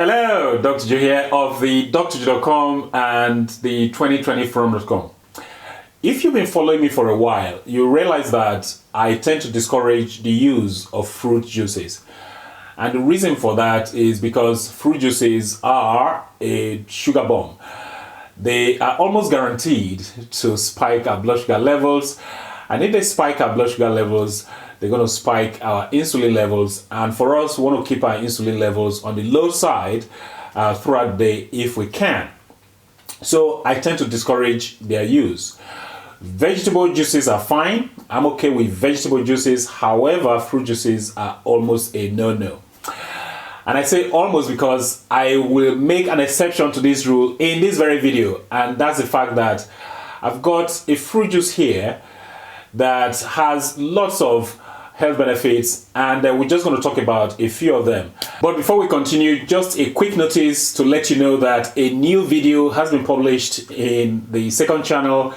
Hello, Dr. Joe here of the drjoe.com and the 2020forum.com. If you've been following me for a while, you realize that I tend to discourage the use of fruit juices. And the reason for that is because fruit juices are a sugar bomb. They are almost guaranteed to spike our blood sugar levels. And if they spike our blood sugar levels, they're going to spike our insulin levels. And for us, we want to keep our insulin levels on the low side throughout the day if we can. So I tend to discourage their use. Vegetable juices are fine. I'm okay with vegetable juices. However, fruit juices are almost a no-no. And I say almost because I will make an exception to this rule in this very video. And that's the fact that I've got a fruit juice here that has lots of health benefits, and we're just going to talk about a few of them. But before we continue, just a quick notice to let you know that a new video has been published in the second channel.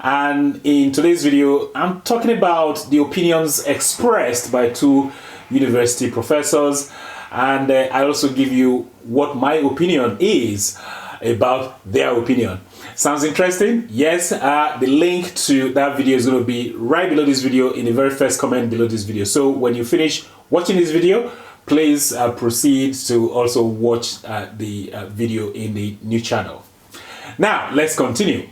And in today's video, I'm talking about the opinions expressed by two university professors. And I also give you what my opinion is about their opinion. Sounds interesting? Yes, the link to that video is going to be right below this video in the very first comment below this video. So when you finish watching this video, please proceed to also watch the video in the new channel. Now, let's continue.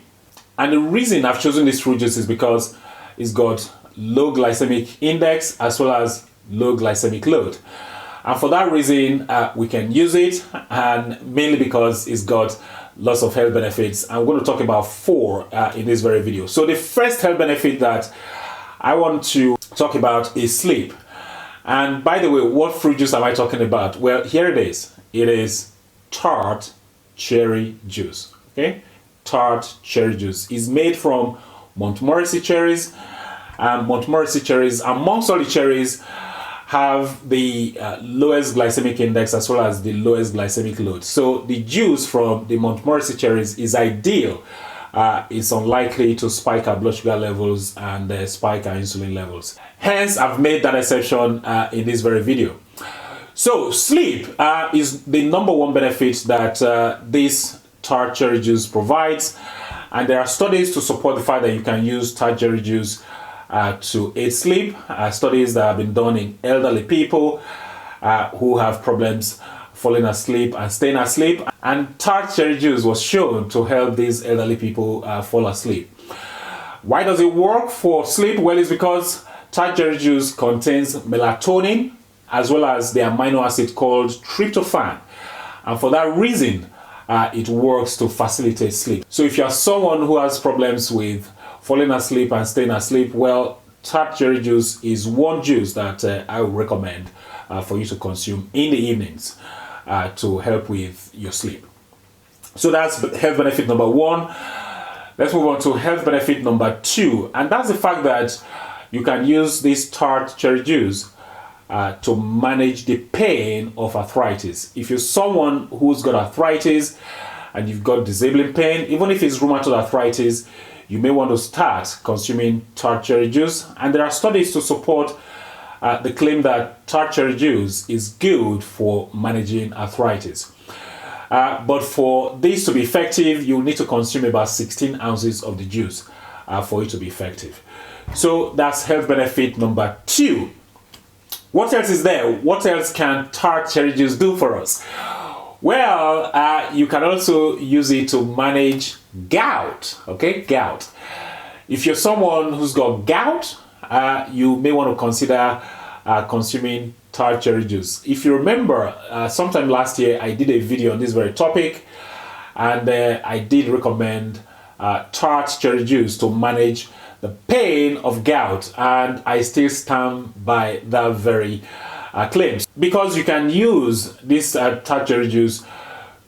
And the reason I've chosen this fruit juice is because it's got low glycemic index as well as low glycemic load. And for that reason, we can use it, and mainly because it's got lots of health benefits. I'm going to talk about four in this very video. So the first health benefit that I want to talk about is sleep. And by the way, what fruit juice am I talking about? Well, here it is. It is Tart Cherry Juice. Okay, Tart Cherry Juice is made from Montmorrency cherries. Montmorency cherries, amongst all the cherries, have the lowest glycemic index as well as the lowest glycemic load. So the juice from the Montmorency cherries is ideal. It's unlikely to spike our blood sugar levels and spike our insulin levels. Hence, I've made that exception in this very video. So sleep is the number one benefit that this Tart Cherry Juice provides. And there are studies to support the fact that you can use Tart Cherry Juice to aid sleep. Studies that have been done in elderly people who have problems falling asleep and staying asleep. And Tart Cherry Juice was shown to help these elderly people fall asleep. Why does it work for sleep? Well, it's because Tart Cherry Juice contains melatonin as well as the amino acid called tryptophan. And for that reason, it works to facilitate sleep. So if you're someone who has problems with falling asleep and staying asleep, well, Tart Cherry Juice is one juice that I would recommend for you to consume in the evenings to help with your sleep. So that's health benefit number one. Let's move on to health benefit number two, and that's the fact that you can use this Tart Cherry Juice to manage the pain of arthritis. If you're someone who's got arthritis and you've got disabling pain, even if it's rheumatoid arthritis, you may want to start consuming Tart Cherry Juice. And there are studies to support the claim that Tart Cherry Juice is good for managing arthritis. But for this to be effective, you'll need to consume about 16 ounces of the juice for it to be effective. So that's health benefit number two. What else is there? What else can Tart Cherry Juice do for us? Well, you can also use it to manage gout. Okay, gout. If you're someone who's got gout, you may want to consider consuming Tart Cherry Juice. If you remember, sometime last year I did a video on this very topic, and I did recommend Tart Cherry Juice to manage the pain of gout, and I still stand by that very claims, because you can use this Tart Cherry Juice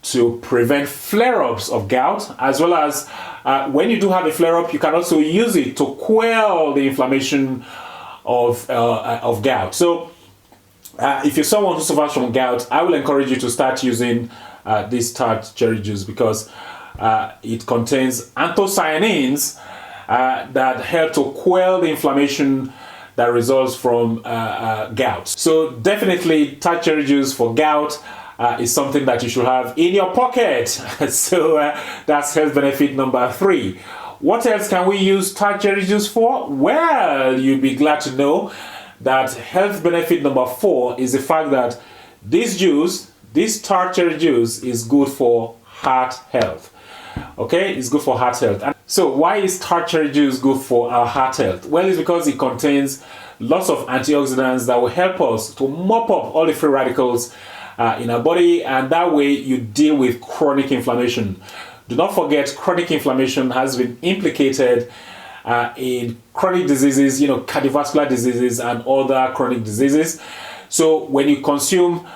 to prevent flare-ups of gout, as well as when you do have a flare-up, you can also use it to quell the inflammation of gout. So if you're someone who suffers from gout, I will encourage you to start using this Tart Cherry Juice, because it contains anthocyanins that help to quell the inflammation that results from gout. So definitely Tart Cherry Juice for gout. is something that you should have in your pocket. So that's health benefit number 3. What else can we use Tart Cherry Juice for? Well, you'll be glad to know that health benefit number 4 is the fact that this juice, this Tart Cherry Juice, is good for heart health. Okay, it's good for heart health. And so why is Tart Cherry Juice good for our heart health? Well, it's because it contains lots of antioxidants that will help us to mop up all the free radicals in our body, and that way you deal with chronic inflammation. Do not forget, chronic inflammation has been implicated in chronic diseases, cardiovascular diseases and other chronic diseases. So when you consume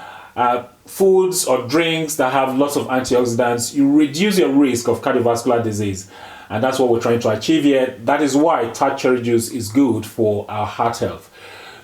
foods or drinks that have lots of antioxidants, you reduce your risk of cardiovascular disease. And that's what we're trying to achieve here. That is why Tart Cherry Juice is good for our heart health.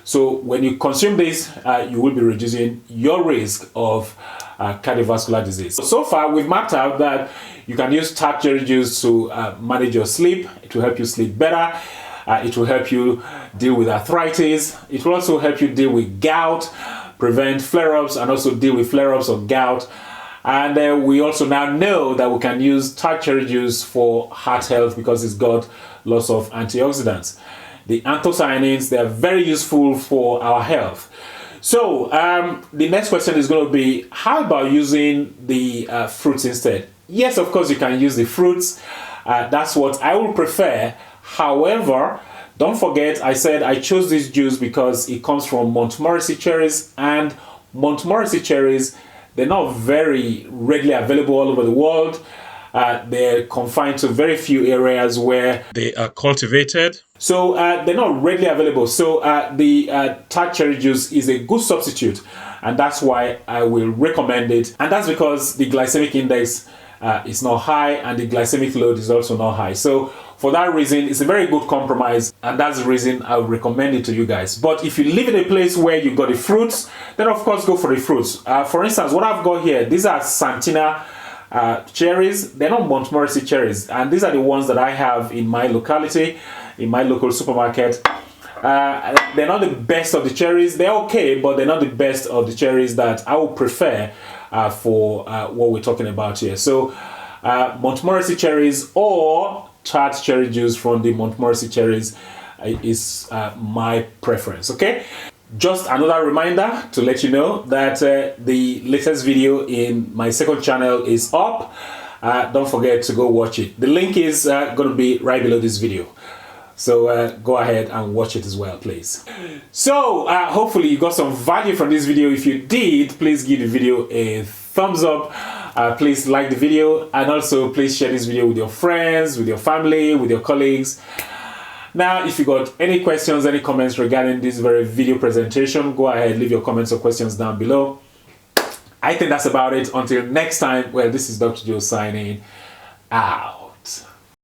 So when you consume this, you will be reducing your risk of cardiovascular disease. So far, we've mapped out that you can use Tart Cherry Juice to manage your sleep. It will help you sleep better. It will help you deal with arthritis. It will also help you deal with gout, prevent flare-ups, and also deal with flare-ups of gout. And we also now know that we can use Tart Cherry Juice for heart health because it's got lots of antioxidants. The anthocyanins, they are very useful for our health. So the next question is going to be, how about using the fruits instead? Yes, of course you can use the fruits. That's what I would prefer. However, don't forget, I said I chose this juice because it comes from Montmorency Cherries, and Montmorency Cherries, they're not very readily available all over the world. They're confined to very few areas where they are cultivated. So they're not readily available. So the Tart Cherry Juice is a good substitute, and that's why I will recommend it. And that's because the glycemic index is not high, and the glycemic load is also not high. So for that reason, it's a very good compromise, and that's the reason I would recommend it to you guys. But if you live in a place where you got the fruits, then of course go for the fruits. For instance, what I've got here, these are Santina cherries. They're not Montmorency cherries, and these are the ones that I have in my locality, in my local supermarket. They're not the best of the cherries. They're okay, but they're not the best of the cherries that I would prefer for what we're talking about here. So Montmorency cherries or Tart Cherry Juice from the Montmorency Cherries is my preference. Okay, just another reminder to let you know that the latest video in my second channel is up. Don't forget to go watch it. The link is going to be right below this video, so go ahead and watch it as well, please. So hopefully you got some value from this video. If you did, please give the video a thumbs up. Please like the video, and also please share this video with your friends, with your family, with your colleagues. Now, if you got any questions, any comments regarding this very video presentation, go ahead, leave your comments or questions down below. I think that's about it. Until next time, well, this is Dr. Joe signing out.